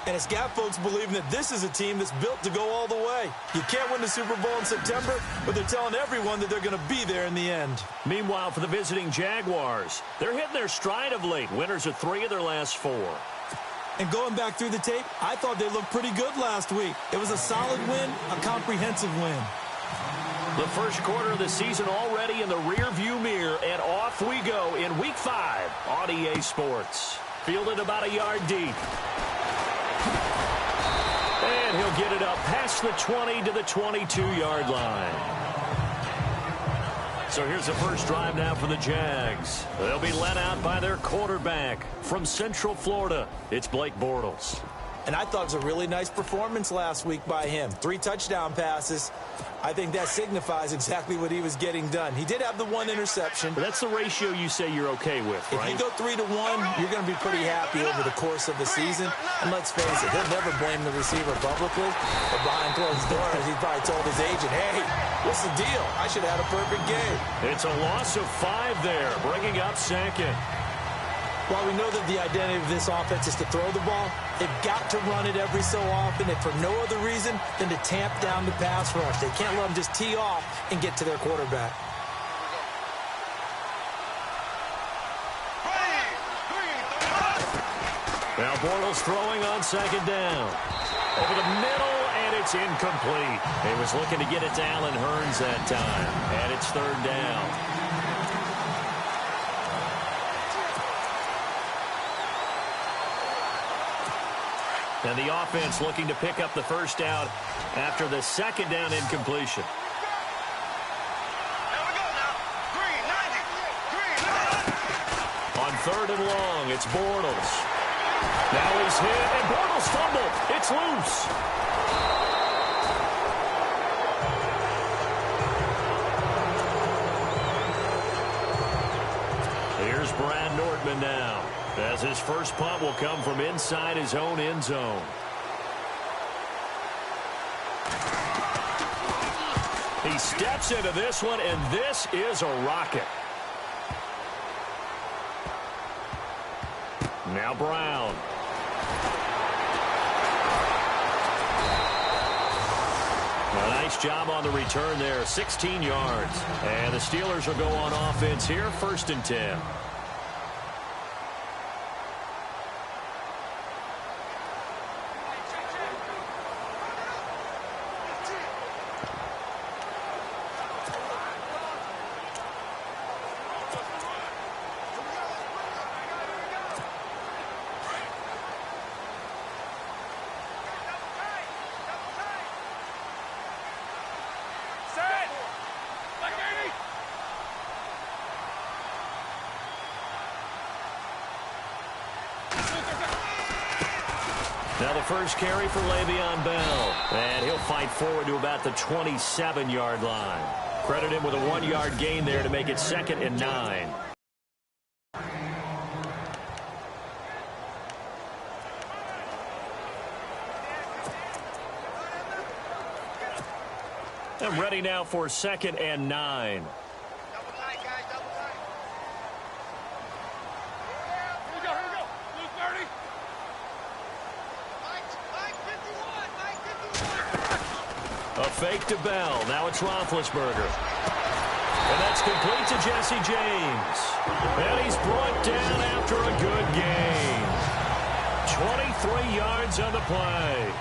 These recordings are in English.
And it's got folks believing that this is a team that's built to go all the way. You can't win the Super Bowl in September, but they're telling everyone that they're going to be there in the end. Meanwhile, for the visiting Jaguars, they're hitting their stride of late. Winners of 3 of their last 4. And going back through the tape, I thought they looked pretty good last week. It was a solid win, a comprehensive win. The first quarter of the season already in the rearview mirror, and off we go in Week 5 on EA Sports. Fielded about a yard deep. And he'll get it up past the 20 to the 22-yard line. So here's the first drive now for the Jags. They'll be led out by their quarterback from Central Florida. It's Blake Bortles. And I thought it was a really nice performance last week by him. 3 touchdown passes. I think that signifies exactly what he was getting done. He did have the 1 interception. But that's the ratio you say you're okay with, right? If you go 3-1, you're going to be pretty happy over the course of the season. And let's face it, he'll never blame the receiver publicly. But behind closed doors, he probably told his agent, hey, what's the deal? I should have had a perfect game. It's a loss of 5 there, bringing up second. While we know that the identity of this offense is to throw the ball, they've got to run it every so often, and for no other reason than to tamp down the pass rush. They can't let them just tee off and get to their quarterback. Now Bortles throwing on second down. Over the middle, and it's incomplete. He was looking to get it to Allen Hurns that time, and it's 3rd down. And the offense looking to pick up the first down after the second down incompletion. On 3rd and long, it's Bortles. Now he's hit, and Bortles fumbled. It's loose. Here's Brad Nordman now, as his first punt will come from inside his own end zone. He steps into this one, and this is a rocket. Now Brown. A nice job on the return there, 16 yards. And the Steelers will go on offense here, 1st and 10. Now the first carry for Le'Veon Bell. And he'll fight forward to about the 27-yard line. Credit him with a 1-yard gain there to make it 2nd and 9. And ready now for 2nd and 9. A fake to Bell. Now it's Roethlisberger. And that's complete to Jesse James. And he's brought down after a good gain. 23 yards on the play.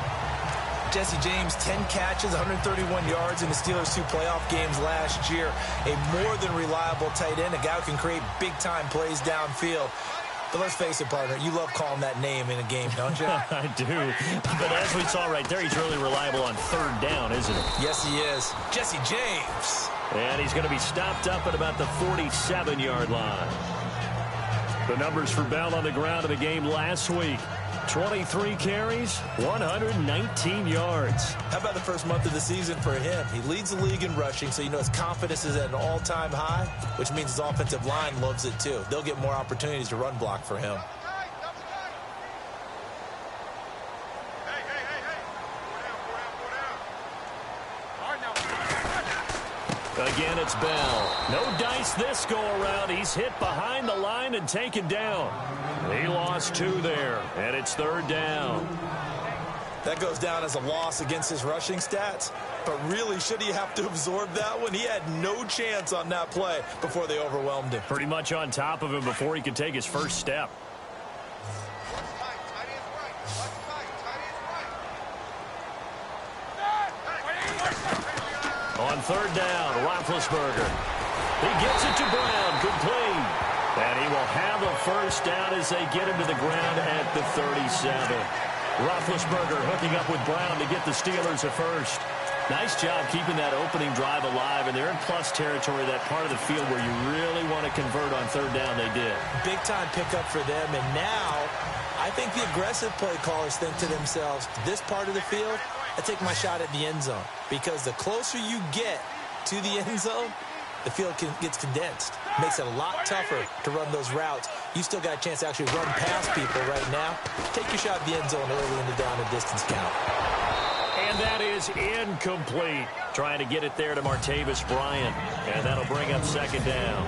Jesse James, 10 catches, 131 yards in the Steelers' 2 playoff games last year. A more than reliable tight end, a guy who can create big-time plays downfield. But let's face it, partner, you love calling that name in a game, don't you? I do. But as we saw right there, he's really reliable on 3rd down, isn't he? Yes, he is. Jesse James. And he's going to be stopped up at about the 47-yard line. The numbers for Bell on the ground in the game last week. 23 carries, 119 yards. How about the first month of the season for him? He leads the league in rushing, so you know his confidence is at an all-time high, which means his offensive line loves it too. They'll get more opportunities to run block for him. Again, it's Bell. No dice this go-around. He's hit behind the line and taken down. He lost 2 there, and it's 3rd down. That goes down as a loss against his rushing stats. But really, should he have to absorb that one? He had no chance on that play before they overwhelmed him. Pretty much on top of him before he could take his first step. On third down, Roethlisberger. He gets it to Brown, complete. And he will have a first down as they get him to the ground at the 37. Roethlisberger hooking up with Brown to get the Steelers a first. Nice job keeping that opening drive alive, and they're in plus territory, that part of the field where you really want to convert on third down. They did. Big-time pickup for them, and now I think the aggressive play callers think to themselves, this part of the field, I take my shot at the end zone, because the closer you get to the end zone, the field gets condensed. Makes it a lot tougher to run those routes. You still got a chance to actually run past people right now. Take your shot at the end zone early in the down and distance count. And that is incomplete. Trying to get it there to Martavis Bryant. And that'll bring up second down.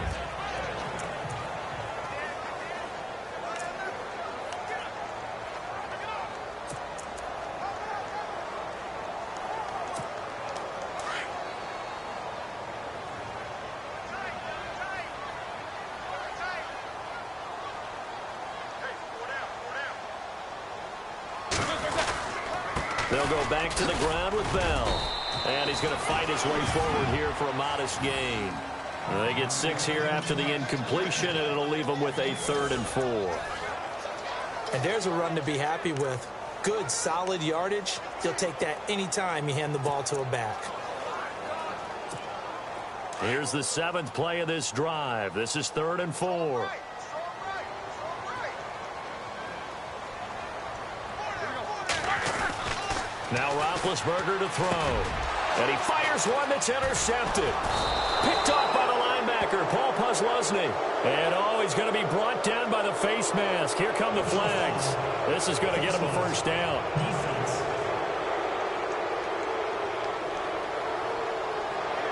They'll go back to the ground with Bell. And he's going to fight his way forward here for a modest gain. They get 6 here after the incompletion, and it'll leave them with a 3rd and 4. And there's a run to be happy with. Good, solid yardage. He'll take that anytime you hand the ball to a back. Here's the 7th play of this drive. This is 3rd and 4. Now Roethlisberger to throw. And he fires one that's intercepted. Picked off by the linebacker, Paul Posluszny. And, he's going to be brought down by the face mask. Here come the flags. This is going to get him a first down.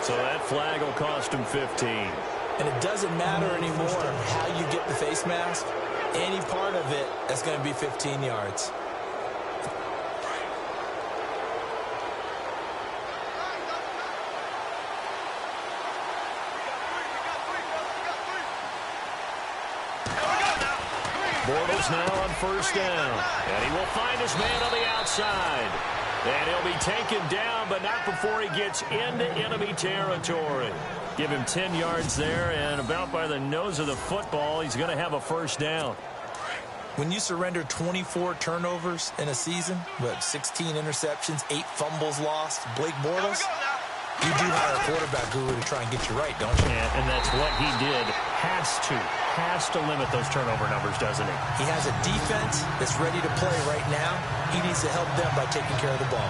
So that flag will cost him 15. And it doesn't matter anymore how you get the face mask. Any part of it is going to be 15 yards. Bortles now on first down. And he will find his man on the outside. And he'll be taken down, but not before he gets into enemy territory. Give him 10 yards there, and about by the nose of the football, he's going to have a first down. When you surrender 24 turnovers in a season, with 16 interceptions, 8 fumbles lost, Blake Bortles, you do hire a quarterback guru to try and get you right, don't you? And that's what he did. Has to limit those turnover numbers, doesn't he? He has a defense that's ready to play right now. He needs to help them by taking care of the ball.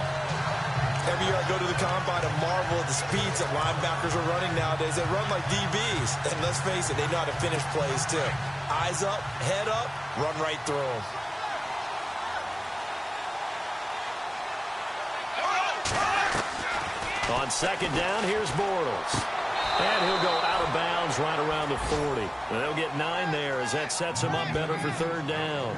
Every year I go to the combine and marvel at the speeds that linebackers are running nowadays. They run like DBs. And let's face it, they know how to finish plays too. Eyes up, head up, run right through them. On second down, here's Bortles. And he'll go out of bounds right around the 40. They'll get 9 there as that sets him up better for third down.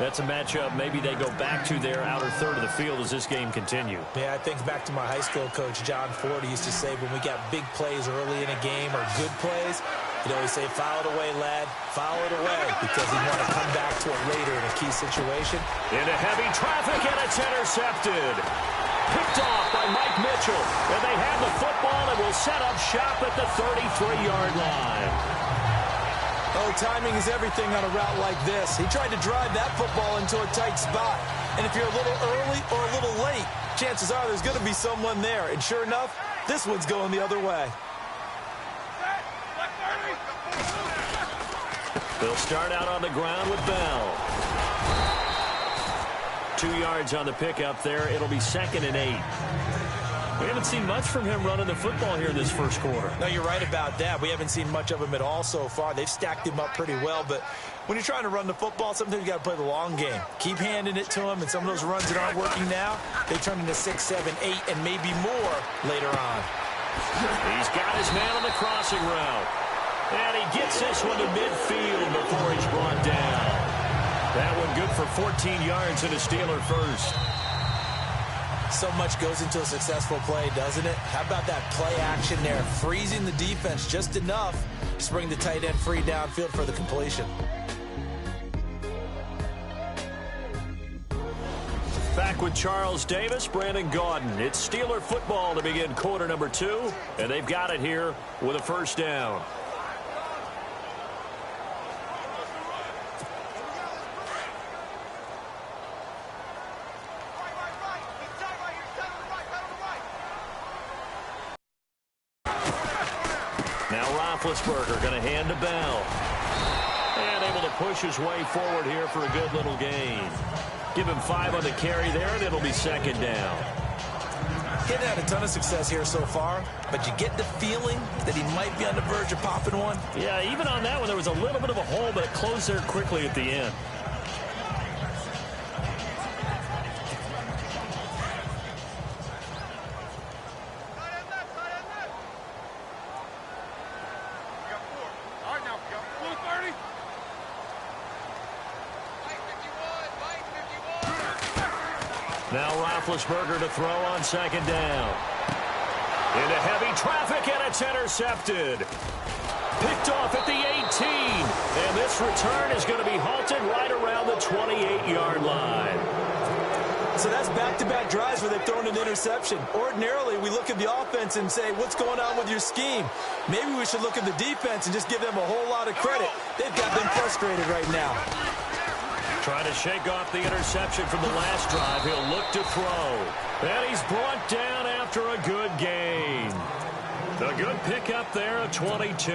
That's a matchup maybe they go back to their outer third of the field as this game continues. Yeah, I think back to my high school coach, John Ford. He used to say when we got big plays early in a game or good plays, he'd always say, foul it away, lad. Foul it away, because he'd want to come back to it later in a key situation. Into heavy traffic, and it's intercepted. Picked off by Mike Mitchell. And they have the football and will set up shop at the 33-yard line. Oh, timing is everything on a route like this. He tried to drive that football into a tight spot. And if you're a little early or a little late, chances are there's going to be someone there. And sure enough, this one's going the other way. They'll start out on the ground with Bell. 2 yards on the pickup there. It'll be 2nd and 8. We haven't seen much from him running the football here this first quarter. No, you're right about that. We haven't seen much of him at all so far. They've stacked him up pretty well, but when you're trying to run the football, sometimes you got to play the long game. Keep handing it to him, and some of those runs that aren't working now, they turn into 6, 7, 8, and maybe more later on. He's got his man on the crossing route. And he gets this one to midfield before he's brought down. That one good for 14 yards and a Steeler first. So much goes into a successful play, doesn't it? How about that play action there? Freezing the defense just enough to bring the tight end free downfield for the completion. Back with Charles Davis, Brandon Gaudin. It's Steeler football to begin quarter number 2, and they've got it here with a first down. Now Roethlisberger going to hand to Bell. And able to push his way forward here for a good little gain. Give him 5 on the carry there, and it'll be second down. He hasn't had a ton of success here so far, but you get the feeling that he might be on the verge of popping one. Yeah, even on that one, there was a little bit of a hole, but it closed there quickly at the end. Now Roethlisberger to throw on second down. Into heavy traffic, and it's intercepted. Picked off at the 18. And this return is going to be halted right around the 28-yard line. So that's back-to-back drives where they've thrown an interception. Ordinarily, we look at the offense and say, what's going on with your scheme? Maybe we should look at the defense and just give them a whole lot of credit. They've got them frustrated right now. Trying to shake off the interception from the last drive. He'll look to throw. And he's brought down after a good gain. A good pickup there at 22.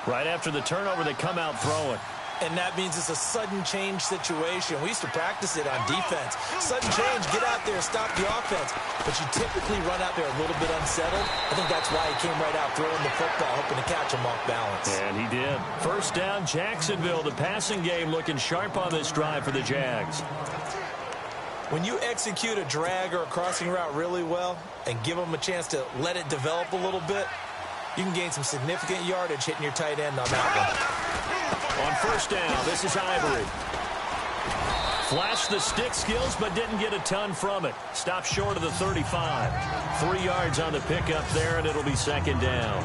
Right after the turnover, they come out throwing. And that means it's a sudden change situation. We used to practice it on defense. Sudden change, get out there, stop the offense. But you typically run out there a little bit unsettled. I think that's why he came right out throwing the football, hoping to catch him off balance. And he did. First down, Jacksonville. The passing game looking sharp on this drive for the Jags. When you execute a drag or a crossing route really well and give them a chance to let it develop a little bit, you can gain some significant yardage hitting your tight end on that one. On first down, this is Ivory. Flashed the stick skills, but didn't get a ton from it. Stopped short of the 35. 3 yards on the pickup there, and it'll be second down.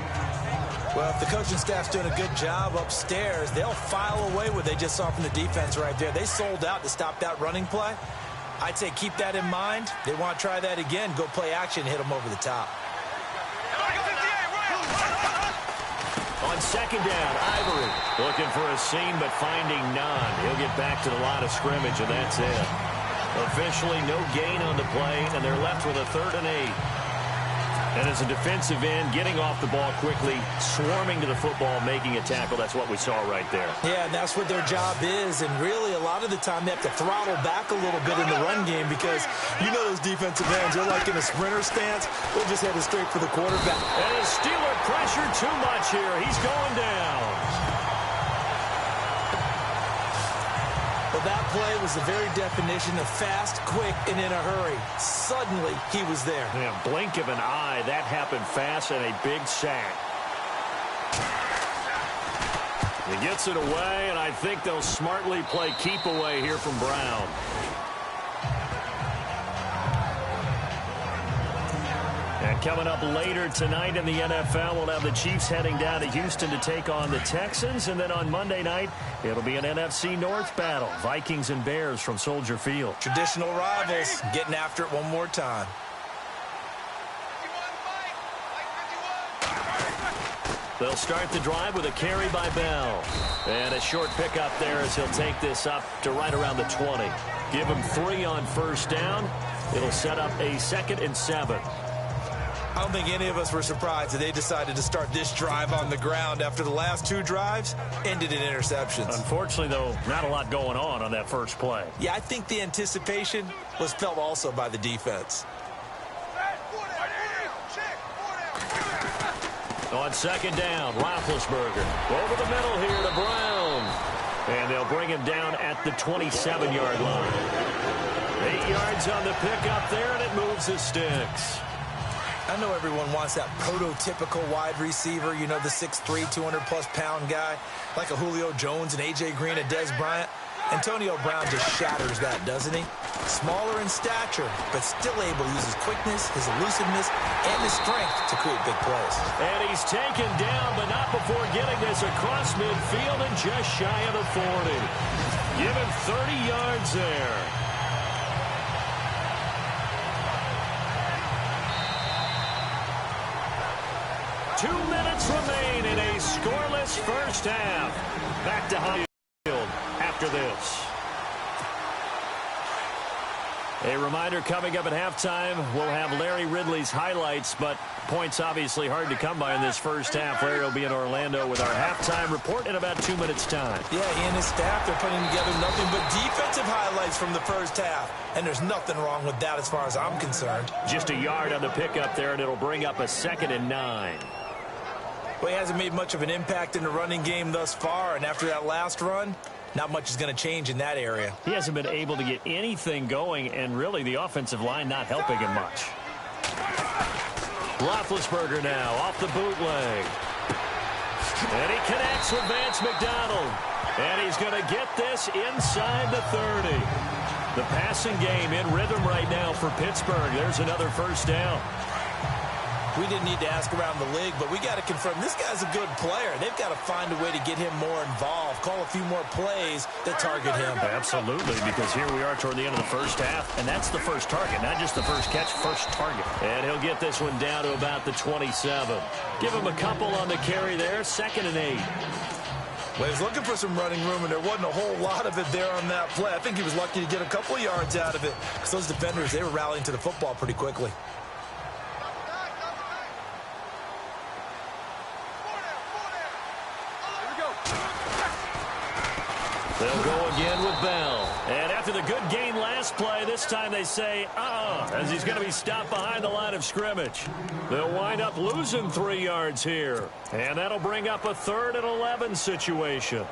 Well, if the coaching staff's doing a good job upstairs, they'll file away what they just saw from the defense right there. They sold out to stop that running play. I'd say keep that in mind. They want to try that again. Go play action and hit them over the top. On second down, Ivory looking for a seam but finding none. He'll get back to the line of scrimmage, and that's it. Officially no gain on the play, and they're left with a 3rd and 8. And as a defensive end, getting off the ball quickly, swarming to the football, making a tackle, that's what we saw right there. Yeah, and that's what their job is. And really, a lot of the time, they have to throttle back a little bit in the run game because you know those defensive ends, they're like in a sprinter stance. They're just headed straight for the quarterback. And the Steeler pressure too much here. He's going down. Well, that play was the very definition of fast, quick, and in a hurry. Suddenly, he was there. Yeah, blink of an eye. That happened fast and a big sack. He gets it away, and I think they'll smartly play keep away here from Brown. And coming up later tonight in the NFL, we'll have the Chiefs heading down to Houston to take on the Texans. And then on Monday night, it'll be an NFC North battle. Vikings and Bears from Soldier Field. Traditional rivals getting after it one more time. They'll start the drive with a carry by Bell. And a short pickup there as he'll take this up to right around the 20. Give him 3 on first down. It'll set up a 2nd and 7. I don't think any of us were surprised that they decided to start this drive on the ground after the last 2 drives ended in interceptions. Unfortunately, though, not a lot going on that first play. Yeah, I think the anticipation was felt also by the defense. On second down, Roethlisberger over the middle here to Brown. And they'll bring him down at the 27-yard line. 8 yards on the pickup there, and it moves the sticks. I know everyone wants that prototypical wide receiver, you know, the 6'3", 200-plus-pound guy, like a Julio Jones and A.J. Green and Dez Bryant. Antonio Brown just shatters that, doesn't he? Smaller in stature, but still able to use his quickness, his elusiveness, and his strength to create big plays. And he's taken down, but not before getting this across midfield and just shy of the 40. Give him 30 yards there. Two minutes remain in a scoreless first half. Back to Highfield after this. A reminder coming up at halftime, we'll have Larry Ridley's highlights, but points obviously hard to come by in this first half. Larry will be in Orlando with our halftime report in about 2 minutes' time. Yeah, he and his staff, they're putting together nothing but defensive highlights from the first half, and there's nothing wrong with that as far as I'm concerned. Just a yard on the pickup there, and it'll bring up a 2nd and 9. Well, he hasn't made much of an impact in the running game thus far, and after that last run, not much is going to change in that area. He hasn't been able to get anything going, and really the offensive line not helping him much. Roethlisberger now off the bootleg. And he connects with Vance McDonald. And he's going to get this inside the 30. The passing game in rhythm right now for Pittsburgh. There's another first down. We didn't need to ask around the league, but we got to confirm this guy's a good player. They've got to find a way to get him more involved, call a few more plays that target him. Absolutely, because here we are toward the end of the first half, and that's the first target, not just the first catch, first target. And he'll get this one down to about the 27. Give him a couple on the carry there, 2nd and 8. Well, he's looking for some running room, and there wasn't a whole lot of it there on that play. I think he was lucky to get a couple of yards out of it, because those defenders, they were rallying to the football pretty quickly. They'll go again with Bell. And after the good gain last play, this time they say, as he's going to be stopped behind the line of scrimmage. They'll wind up losing 3 yards here. And that'll bring up a 3rd and 11 situation.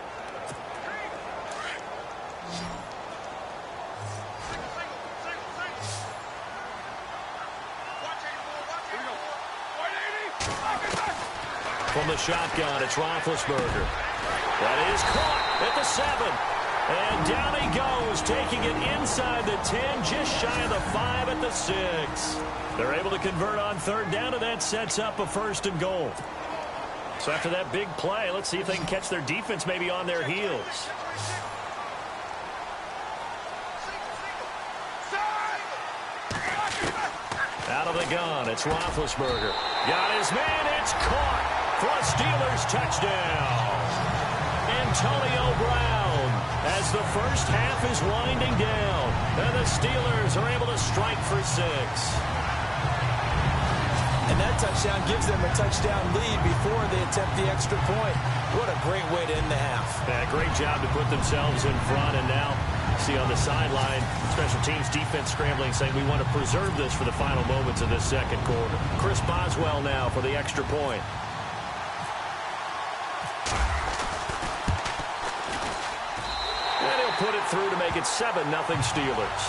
From the shotgun, it's Roethlisberger. That is caught at the 7. And down he goes, taking it inside the 10, just shy of the 5 at the 6. They're able to convert on 3rd down, and that sets up a 1st and goal. So after that big play, let's see if they can catch their defense maybe on their heels. Out of the gun, it's Roethlisberger. Got his man, it's caught for a Steelers touchdown. Antonio Brown, as the first half is winding down, and the Steelers are able to strike for 6. And that touchdown gives them a touchdown lead before they attempt the extra point. What a great way to end the half. Yeah, great job to put themselves in front, and now see on the sideline, special teams defense scrambling, saying we want to preserve this for the final moments of this second quarter. Chris Boswell now for the extra point. And he'll put it through to make it 7-0 Steelers.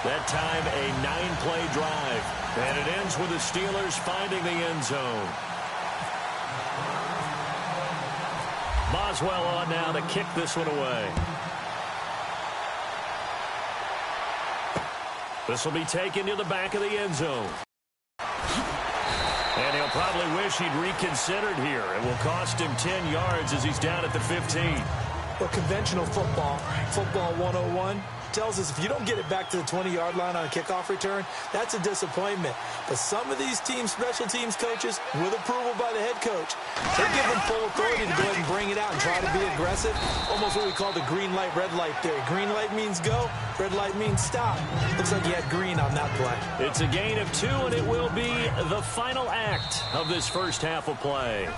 That time a 9-play drive, and it ends with the Steelers finding the end zone. Boswell on now to kick this one away. This will be taken to the back of the end zone. And he'll probably wish he'd reconsidered here. It will cost him 10 yards as he's down at the 15. Well, conventional football 101, tells us if you don't get it back to the 20-yard line on a kickoff return, that's a disappointment. But some of these teams, special teams coaches, with approval by the head coach, they give them full authority to go ahead and bring it out and try to be aggressive. Almost what we call the green light, red light theory. Green light means go, red light means stop. Looks like he had green on that play. It's a gain of 2, and it will be the final act of this first half of play.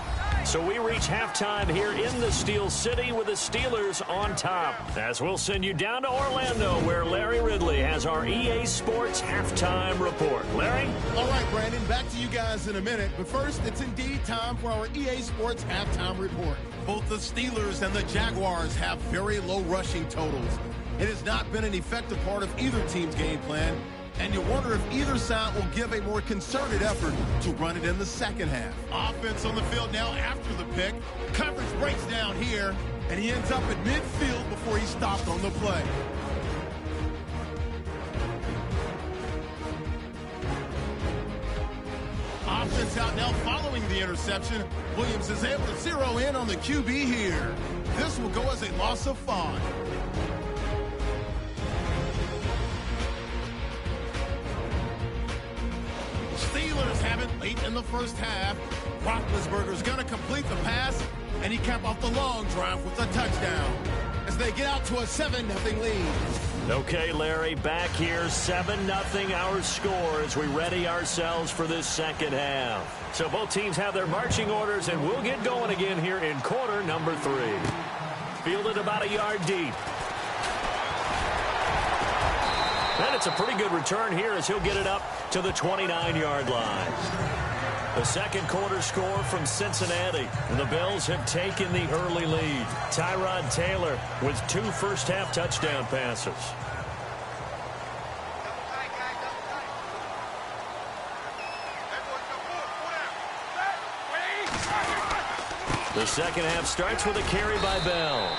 So we reach halftime here in the Steel City with the Steelers on top. As we'll send you down to Orlando, where Larry Ridley has our EA Sports halftime report. Larry? All right, Brandon, back to you guys in a minute. But first, it's indeed time for our EA Sports halftime report. Both the Steelers and the Jaguars have very low rushing totals. It has not been an effective part of either team's game plan, and you wonder if either side will give a more concerted effort to run it in the second half. Offense on the field now after the pick. Coverage breaks down here, and he ends up at midfield before he stopped on the play. Options out now following the interception. Williams is able to zero in on the QB here. This will go as a loss of 5. Steelers have it late in the first half. Roethlisberger's going to complete the pass, and he capped off the long drive with a touchdown as they get out to a 7-0 lead. Okay, Larry, back here, 7-0 our score as we ready ourselves for this second half. So both teams have their marching orders, and we'll get going again here in quarter number 3. Fielded about a yard deep. And it's a pretty good return here as he'll get it up to the 29-yard line. The second quarter score from Cincinnati. And the Bills have taken the early lead. Tyrod Taylor with 2 first-half touchdown passes. The second half starts with a carry by Bell.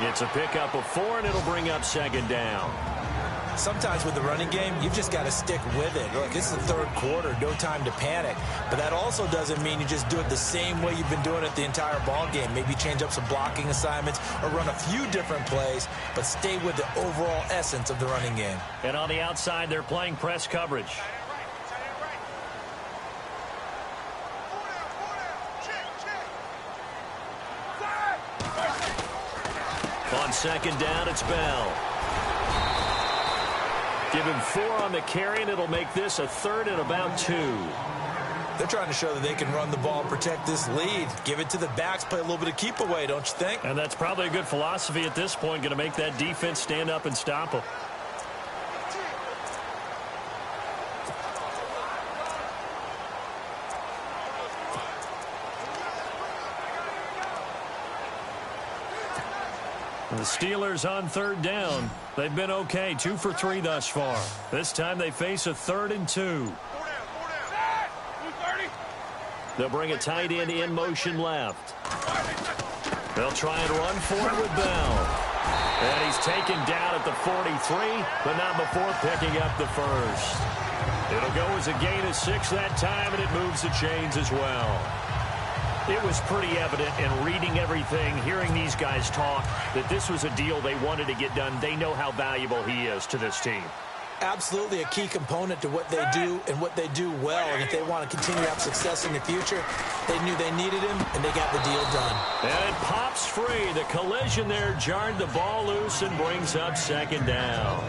It's a pickup of 4, and it'll bring up second down. Sometimes with the running game, you've just got to stick with it. Look, this is the third quarter, no time to panic. But that also doesn't mean you just do it the same way you've been doing it the entire ball game. Maybe change up some blocking assignments or run a few different plays, but stay with the overall essence of the running game. And on the outside, they're playing press coverage. On second down, it's Bell. Give him 4 on the carry, and it'll make this a 3rd and about 2. They're trying to show that they can run the ball and protect this lead. Give it to the backs, play a little bit of keep away, don't you think? And that's probably a good philosophy at this point, going to make that defense stand up and stop them. The Steelers on third down. They've been okay, 2 for 3 thus far. This time they face a 3rd and 2. They'll bring a tight end in motion left. They'll try and run for it with Bell. And he's taken down at the 43, but not before picking up the first. It'll go as a gain of 6 that time, and it moves the chains as well. It was pretty evident in reading everything, hearing these guys talk, that this was a deal they wanted to get done. They know how valuable he is to this team. Absolutely a key component to what they do and what they do well. And if they want to continue to have success in the future, they knew they needed him, and they got the deal done. And it pops free. The collision there jarred the ball loose and brings up second down.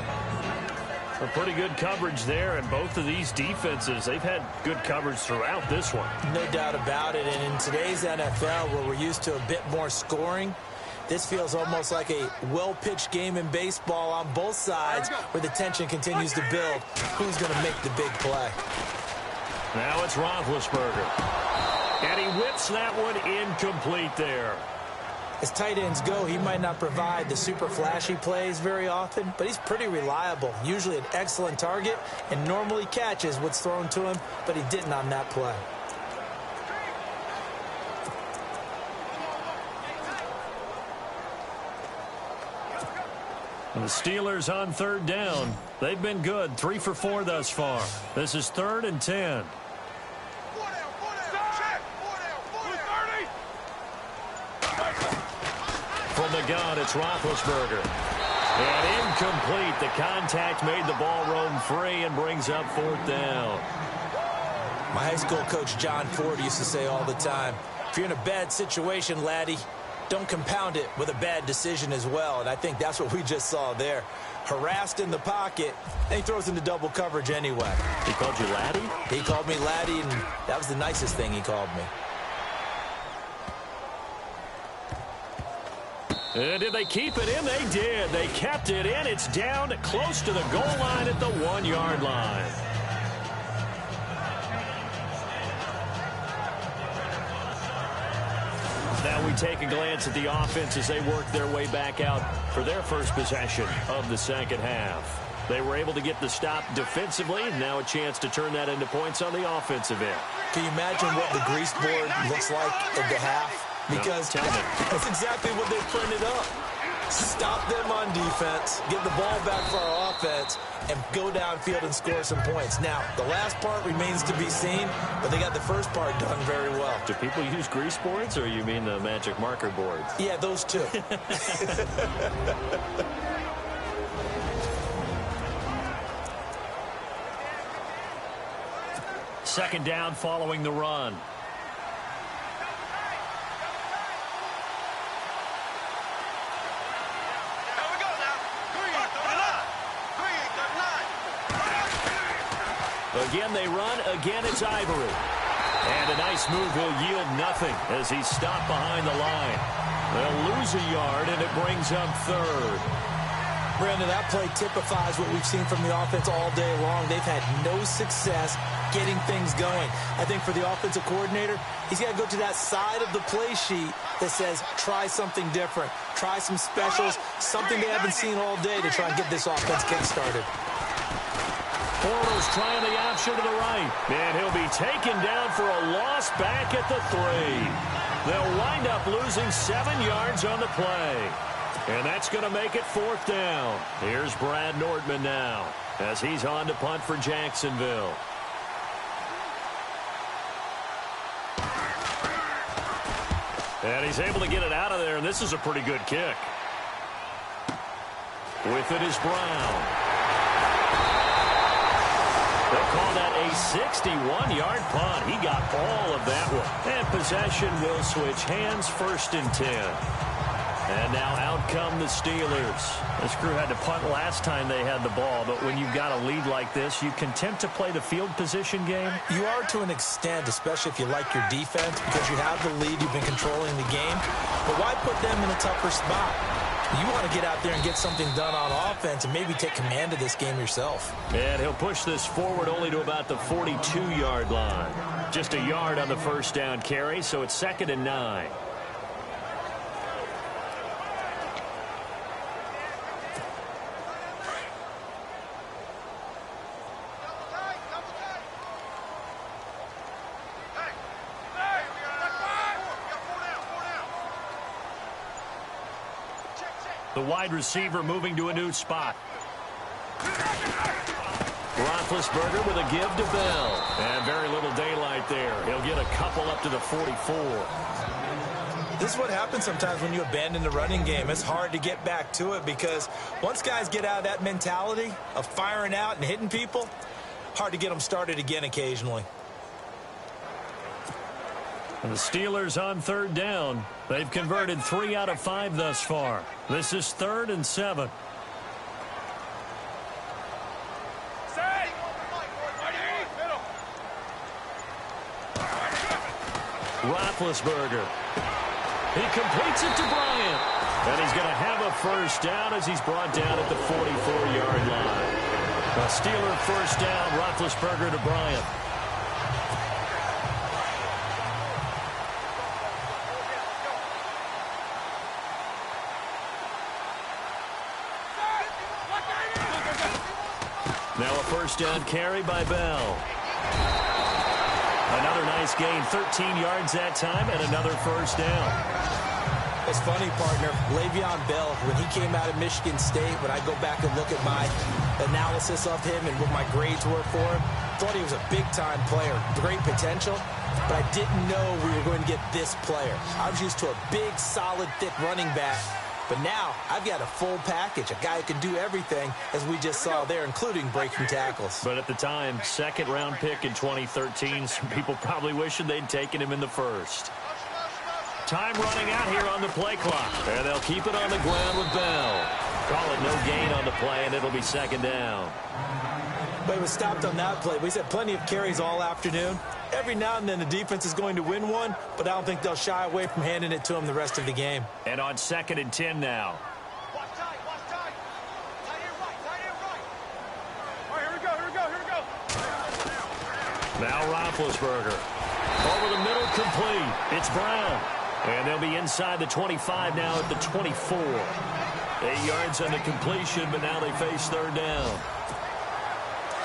A pretty good coverage there, and both of these defenses, they've had good coverage throughout this one. No doubt about it, and in today's NFL, where we're used to a bit more scoring, this feels almost like a well-pitched game in baseball on both sides, where the tension continues to build. Who's going to make the big play? Now it's Roethlisberger. And he whips that one incomplete there. As tight ends go, he might not provide the super flashy plays very often, but he's pretty reliable. Usually an excellent target, and normally catches what's thrown to him, but he didn't on that play. And the Steelers on third down. They've been good, 3 for 4 thus far. This is 3rd and 10. From the gun, it's Roethlisberger. And incomplete. The contact made the ball roam free and brings up 4th down. My high school coach, John Ford, used to say all the time, if you're in a bad situation, laddie, don't compound it with a bad decision as well. And I think that's what we just saw there. Harassed in the pocket, and he throws into double coverage anyway. He called you laddie? He called me laddie, and that was the nicest thing he called me. And did they keep it in? They did. They kept it in. It's down close to the goal line at the 1-yard line. Now we take a glance at the offense as they work their way back out for their first possession of the second half. They were able to get the stop defensively, and now a chance to turn that into points on the offensive end. Can you imagine what the grease board looks like at the half? because that's exactly what they printed up. Stop them on defense, get the ball back for our offense, and go downfield and score some points. Now, the last part remains to be seen, but they got the first part done very well. Do people use grease boards, or you mean the magic marker boards? Yeah, those two. Second down following the run. Again, they run. Again, it's Ivory. And a nice move will yield nothing as he's stopped behind the line. They'll lose a yard, and it brings up third. Brandon, that play typifies what we've seen from the offense all day long. They've had no success getting things going. I think for the offensive coordinator, he's got to go to that side of the play sheet that says, try something different. Try some specials, something they haven't seen all day to try and get this offense kick-started. Bortles trying the option to the right. And he'll be taken down for a loss back at the 3. They'll wind up losing 7 yards on the play. And that's going to make it 4th down. Here's Brad Nordman now as he's on to punt for Jacksonville. And he's able to get it out of there, and this is a pretty good kick. With it is Brown. They'll call that a 61-yard punt. He got all of that one. And possession will switch hands, 1st and 10. And now out come the Steelers. This crew had to punt last time they had the ball, but when you've got a lead like this, you content to play the field position game? You are to an extent, especially if you like your defense, because you have the lead, you've been controlling the game. But why put them in a tougher spot? You want to get out there and get something done on offense and maybe take command of this game yourself. And he'll push this forward only to about the 42-yard line. Just a yard on the first down carry, so it's 2nd and 9. The wide receiver moving to a new spot. Roethlisberger with a give to Bell. And very little daylight there. He'll get a couple up to the 44. This is what happens sometimes when you abandon the running game. It's hard to get back to it because once guys get out of that mentality of firing out and hitting people, hard to get them started again occasionally. And the Steelers on 3rd down. They've converted 3 out of 5 thus far. This is 3rd and 7. Roethlisberger. He completes it to Bryant. And he's going to have a first down as he's brought down at the 44-yard line. A Steeler first down, Roethlisberger to Bryant. Now a first down carry by Bell. Another nice gain, 13 yards that time, and another first down. It's funny, partner. Le'Veon Bell, when he came out of Michigan State, when I go back and look at my analysis of him and what my grades were for him, thought he was a big-time player, great potential, but I didn't know we were going to get this player. I was used to a big, solid, thick running back. But now, I've got a full package, a guy who can do everything, as we just saw there, including breaking tackles. But at the time, 2nd-round pick in 2013, some people probably wishing they'd taken him in the 1st. Time running out here on the play clock. And they'll keep it on the ground with Bell. Call it no gain on the play, and it'll be 2nd down. But it was stopped on that play. We've had plenty of carries all afternoon. Every now and then the defense is going to win one, but I don't think they'll shy away from handing it to them the rest of the game. And on 2nd and 10 now. Watch tight. Tight end right. All right, here we go. Now Roethlisberger. Over the middle, complete. It's Brown. And they'll be inside the 25 now at the 24. 8 yards on the completion, but now they face 3rd down.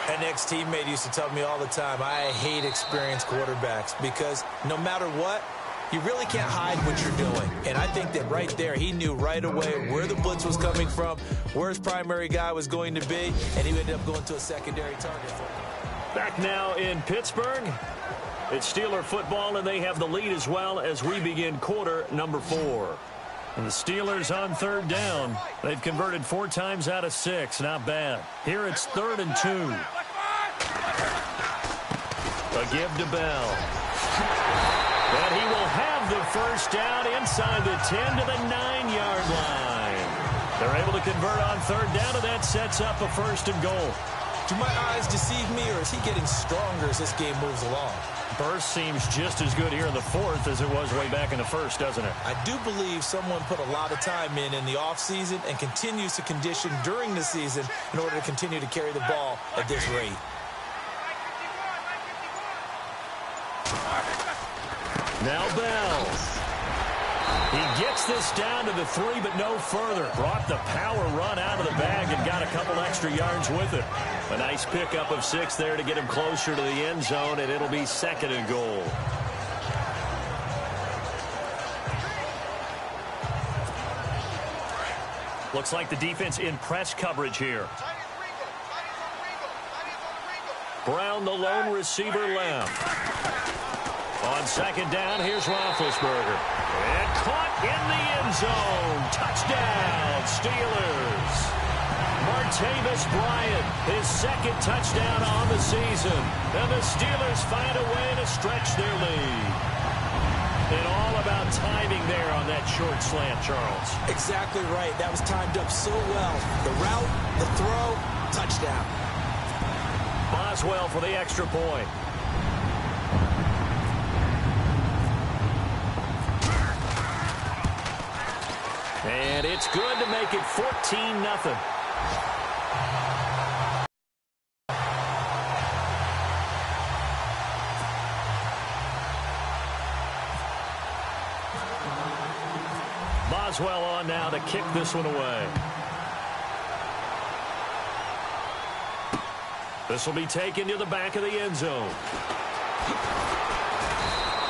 An ex-teammate used to tell me all the time, I hate experienced quarterbacks because no matter what, You really can't hide what you're doing. And I think that right there, he knew right away where the blitz was coming from, where his primary guy was going to be, and he ended up going to a secondary target. Back now in Pittsburgh. It's Steeler football, and they have the lead as well as we begin quarter number 4. And the Steelers on third down. They've converted 4 times out of 6. Not bad. Here it's 3rd and 2. A give to Bell. And he will have the first down inside the 10 to the 9-yard line. They're able to convert on third down, and that sets up a 1st and goal. Do my eyes deceive me, or is he getting stronger as this game moves along? Burst seems just as good here in the 4th as it was way back in the 1st, doesn't it? I do believe someone put a lot of time in the offseason and continues to condition during the season in order to continue to carry the ball at this rate. Now Bell. He gets this down to the 3, but no further. Brought the power run out of the bag and got a couple extra yards with it. A nice pickup of 6 there to get him closer to the end zone, and it'll be 2nd and goal. Looks like the defense in press coverage here. Brown, the lone receiver, left. On 2nd down, here's Roethlisberger. And caught in the end zone. Touchdown, Steelers. Martavis Bryant, his 2nd touchdown on the season. And the Steelers find a way to stretch their lead. And all about timing there on that short slant, Charles. Exactly right. That was timed up so well. The route, the throw, touchdown. Boswell for the extra point. And it's good to make it 14-0. Boswell on now to kick this one away. This will be taken to the back of the end zone.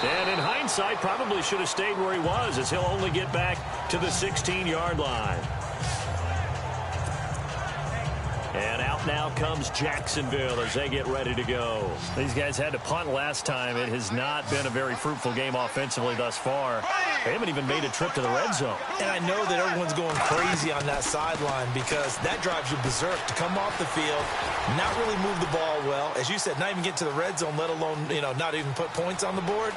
And in hindsight, probably should have stayed where he was, as he'll only get back to the 16-yard line. And out now comes Jacksonville as they get ready to go. These guys had to punt last time. It has not been a very fruitful game offensively thus far. They haven't even made a trip to the red zone. And I know that everyone's going crazy on that sideline because that drives you berserk to come off the field, not really move the ball well. As you said, not even get to the red zone, let alone, not even put points on the board.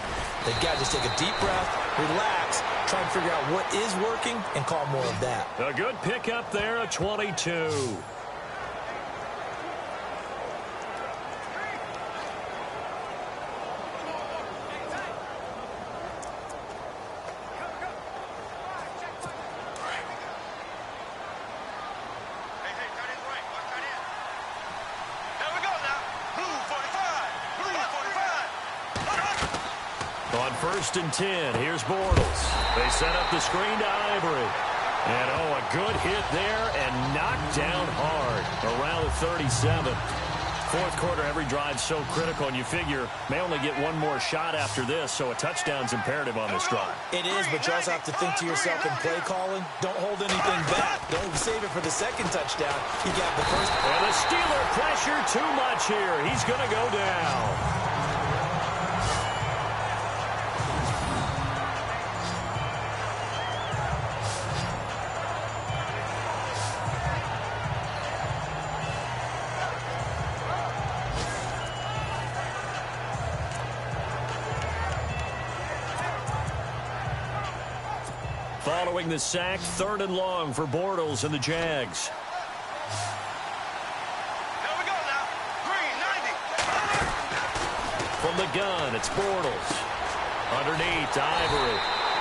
They've got to just take a deep breath, relax, try and figure out what is working, and call more of that. A good pickup there, a 22. On 1st and 10, here's Bortles. They set up the screen to Ivory. And, a good hit there and knocked down hard around the 37. 4th quarter, every drive so critical, and you figure may only get one more shot after this, so a touchdown's imperative on this drive. It is, but you also have to think to yourself in play calling, don't hold anything back. Don't save it for the 2nd touchdown. You got the 1st. And the Steeler pressure too much here. He's going to go down. Following the sack, 3rd and long for Bortles and the Jags. Here we go now. Green, 90. From the gun, it's Bortles. Underneath to Ivory.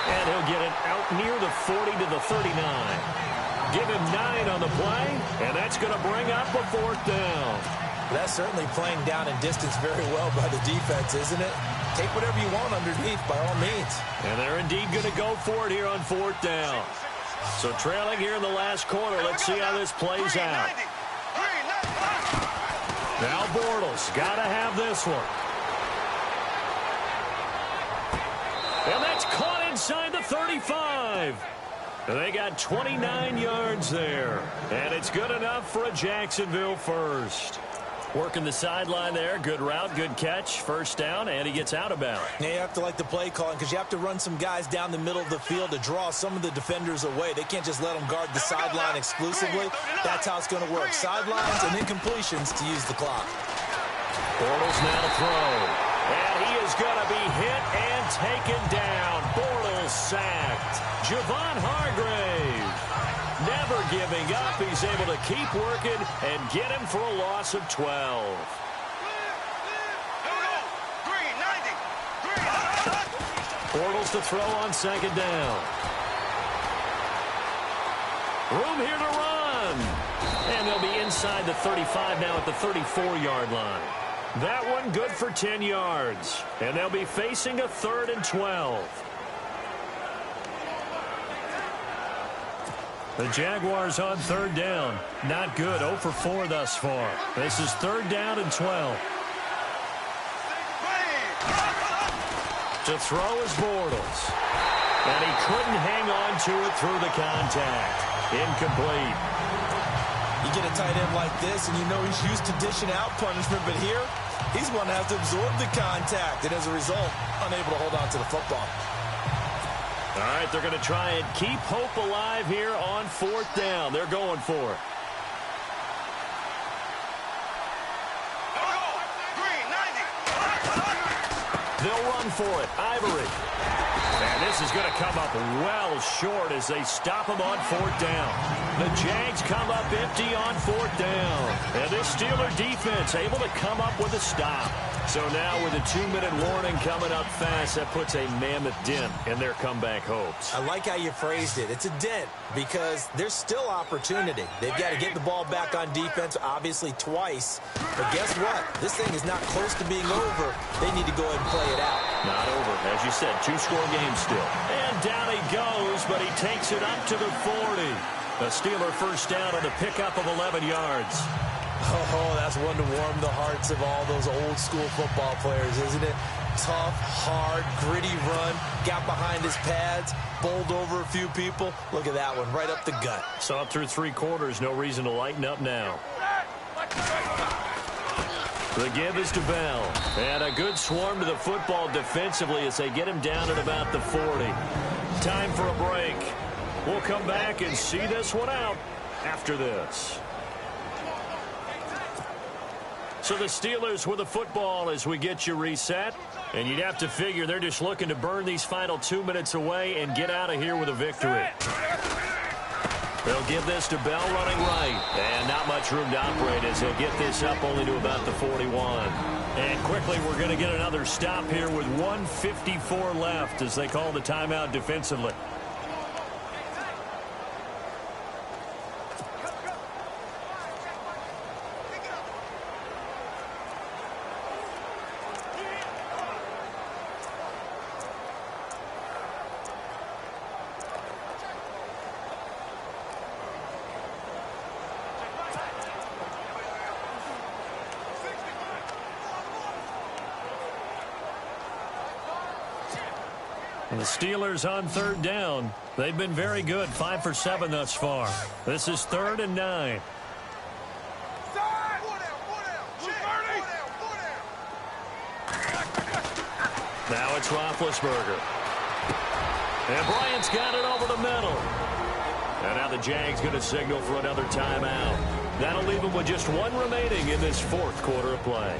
And he'll get it out near the 40 to the 39. Give him 9 on the play, and that's going to bring up a 4th down. That's certainly playing down and distance very well by the defense, isn't it? Take whatever you want underneath, by all means. And they're indeed going to go for it here on 4th down. So trailing here in the last quarter. Let's see how this plays out. Now Bortles got to have this one. And that's 35. They got 29 yards there. And it's good enough for a Jacksonville first. Working the sideline there. Good route, good catch. First down, and he gets out of bounds. Yeah, you have to like the play calling because you have to run some guys down the middle of the field to draw some of the defenders away. They can't just let them guard the sideline exclusively. That's how it's going to work. Sidelines and incompletions to use the clock. Bortles now to throw. And he is going to be hit and taken down. Bortles sacked. Javon Hargrave. Never giving up. He's able to keep working and get him for a loss of 12. Bortles to throw on second down. Room here to run. And they'll be inside the 35 now at the 34-yard line. That one good for 10 yards. And they'll be facing a 3rd and 12. The Jaguars on 3rd down. Not good. 0 for 4 thus far. This is 3rd down and 12. To throw is Bortles. And he couldn't hang on to it through the contact. Incomplete. You get a tight end like this, and you know he's used to dishing out punishment, but here, he's going to have to absorb the contact, and as a result, unable to hold on to the football. All right, they're going to try and keep hope alive here on 4th down. They're going for it. They'll run for it. Ivory. And this is going to come up well short as they stop him on 4th down. The Jags come up empty on 4th down. And this Steeler defense able to come up with a stop. So now with a 2-minute warning coming up fast, that puts a mammoth dent in their comeback hopes. I like how you phrased it. It's a dent because there's still opportunity. They've got to get the ball back on defense, obviously twice. But guess what? This thing is not close to being over. They need to go ahead and play it out. Not over. As you said, 2-score game still. And down he goes, but he takes it up to the 40. A Steeler first down on the pickup of 11 yards. Oh, that's one to warm the hearts of all those old-school football players, isn't it? Tough, hard, gritty run. Got behind his pads, bowled over a few people. Look at that one, right up the gut. Saw it through 3 quarters. No reason to lighten up now. The give is to Bell. And a good swarm to the football defensively as they get him down at about the 40. Time for a break. We'll come back and see this one out after this. So the Steelers with the football as we get you reset. And you'd have to figure they're just looking to burn these final 2 minutes away and get out of here with a victory. They'll give this to Bell running right. And not much room to operate as they'll get this up only to about the 41. And quickly we're going to get another stop here with 1:54 left as they call the timeout defensively. The Steelers on 3rd down. They've been very good. 5 for 7 thus far. This is 3rd and 9. Now it's Roethlisberger. And Bryant's got it over the middle. And now the Jags going to signal for another timeout. That'll leave them with just 1 remaining in this 4th quarter of play.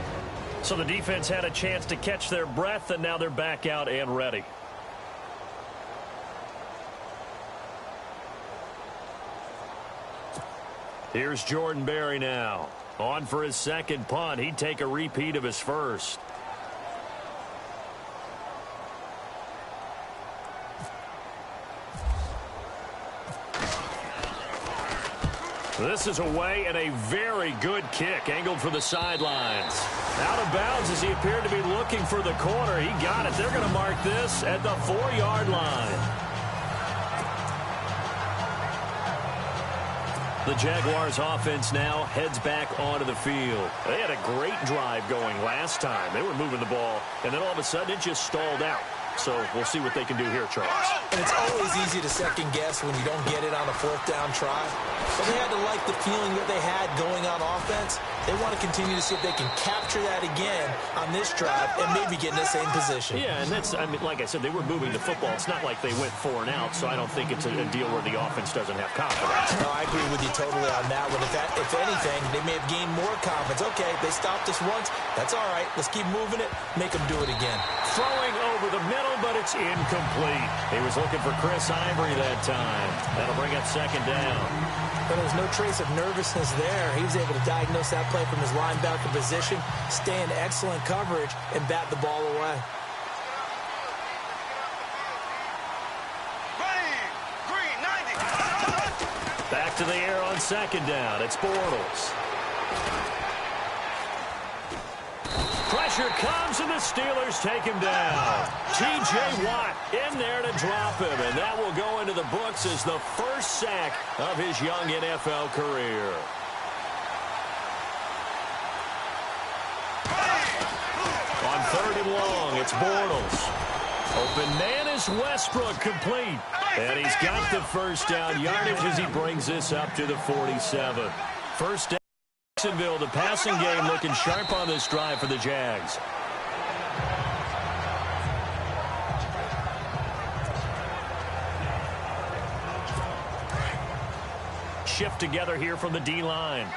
So the defense had a chance to catch their breath, and now they're back out and ready. Here's Jordan Berry now. On for his second punt. He'd take a repeat of his first. This is away and a very good kick. Angled for the sidelines. Out of bounds as he appeared to be looking for the corner. He got it. They're going to mark this at the 4-yard line. The Jaguars offense now heads back onto the field. They had a great drive going last time. They were moving the ball, and then all of a sudden it just stalled out. So we'll see what they can do here, Charles. And it's always easy to second-guess when you don't get it on a fourth down try. But they had to like the feeling that they had going on offense. They want to continue to see if they can capture that again on this drive and maybe get in the same position. Yeah, and that's, I mean, like I said, they were moving the football. It's not like they went 4 and out, so I don't think it's a deal where the offense doesn't have confidence. No, I agree with you totally on that one. If anything, they may have gained more confidence. Okay, they stopped us once. That's all right. Let's keep moving it. Make them do it again. Throwing over the middle, but it's incomplete. He was looking for Chris Ivory that time. That'll bring up second down. But there was no trace of nervousness there. He was able to diagnose that play from his linebacker position, stay in excellent coverage, and bat the ball away. Ready, green, 90. Back to the air on second down. It's Bortles. Pressure comes, and the Steelers take him down. T.J. Watt in there to drop him, and that will go into the books as the first sack of his young NFL career. On 3rd and long, it's Bortles. Open man is Westbrook, complete. And he's got the first down yardage as he brings this up to the 47. First down. Jacksonville, the passing game looking sharp on this drive for the Jags. Shift together here from the D-line.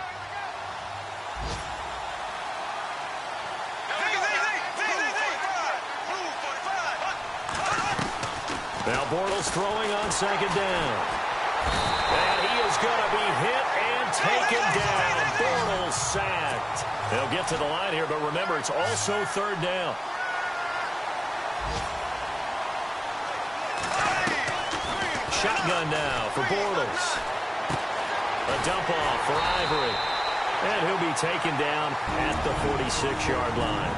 Now Bortles throwing on second down. And he is going to be hit and taken down. Bortles sacked. They'll get to the line here, but remember, it's also 3rd down. Shotgun now for Bortles. A dump off for Ivory. And he'll be taken down at the 46-yard line.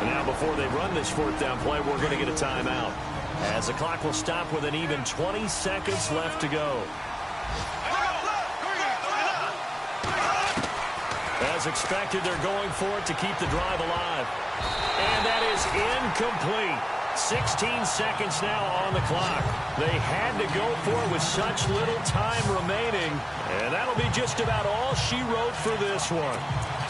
And now before they run this 4th down play, we're going to get a timeout, as the clock will stop with an even 20 seconds left to go. As expected, they're going for it to keep the drive alive. And that is incomplete. 16 seconds now on the clock. They had to go for it with such little time remaining. And that'll be just about all she wrote for this one.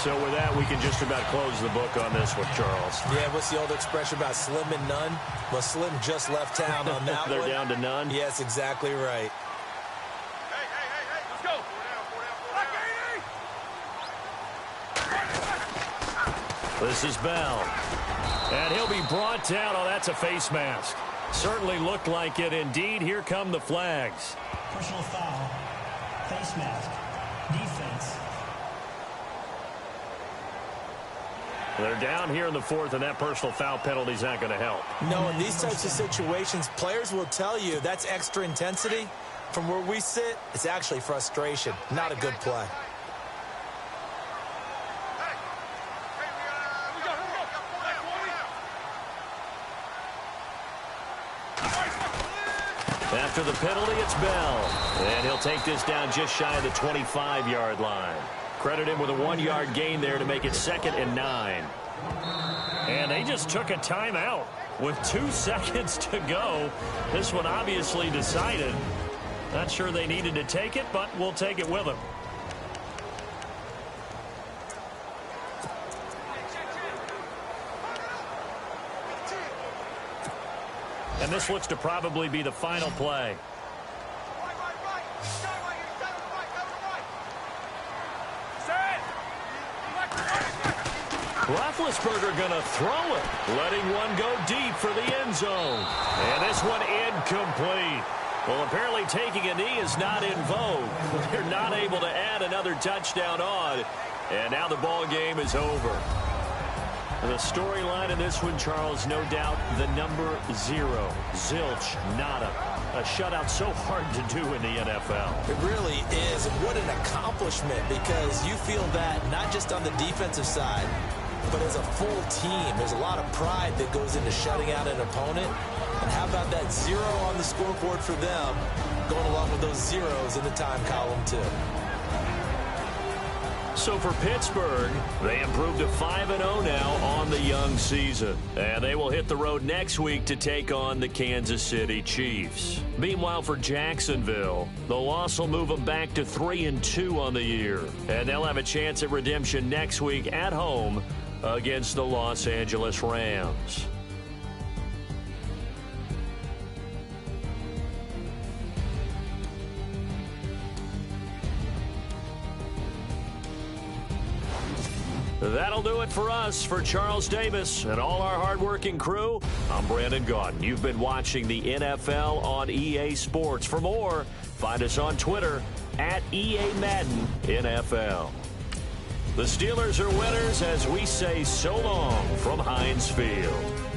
So with that, we can just about close the book on this one, Charles. Yeah, what's the old expression about slim and none? Well, Slim just left town on that They're one. down to none? Yes, exactly right. Hey, let's go. This is Bell. And he'll be brought down. Oh, that's a face mask. Certainly looked like it. Indeed, here come the flags. Personal foul, face mask, defense. They're down here in the 4th, and that personal foul penalty is not going to help. No, in these types of situations, players will tell you that's extra intensity. From where we sit, it's actually frustration. Not a good play. After the penalty, it's Bell. And he'll take this down just shy of the 25-yard line. Credit him with a 1-yard gain there to make it 2nd and 9. And they just took a timeout with 2 seconds to go. This one obviously decided. Not sure they needed to take it, but we'll take it with them. And this looks to probably be the final play. Roethlisberger going to throw it, letting one go deep for the end zone. And this one incomplete. Well, apparently taking a knee is not in vogue. They're not able to add another touchdown on. And now the ball game is over. The storyline in this one, Charles, no doubt the number 0. Zilch, nada. A shutout so hard to do in the NFL. It really is. And what an accomplishment, because you feel that not just on the defensive side, but as a full team. There's a lot of pride that goes into shutting out an opponent. And how about that 0 on the scoreboard for them, going along with those zeros in the time column, too. So for Pittsburgh, they improved to 5-0 now on the young season. And they will hit the road next week to take on the Kansas City Chiefs. Meanwhile, for Jacksonville, the loss will move them back to 3-2 on the year. And they'll have a chance at redemption next week at home against the Los Angeles Rams. That'll do it for us. For Charles Davis and all our hardworking crew, I'm Brandon Gaudin. You've been watching the NFL on EA Sports. For more, find us on Twitter at EA Madden NFL. The Steelers are winners as we say so long from Heinz Field.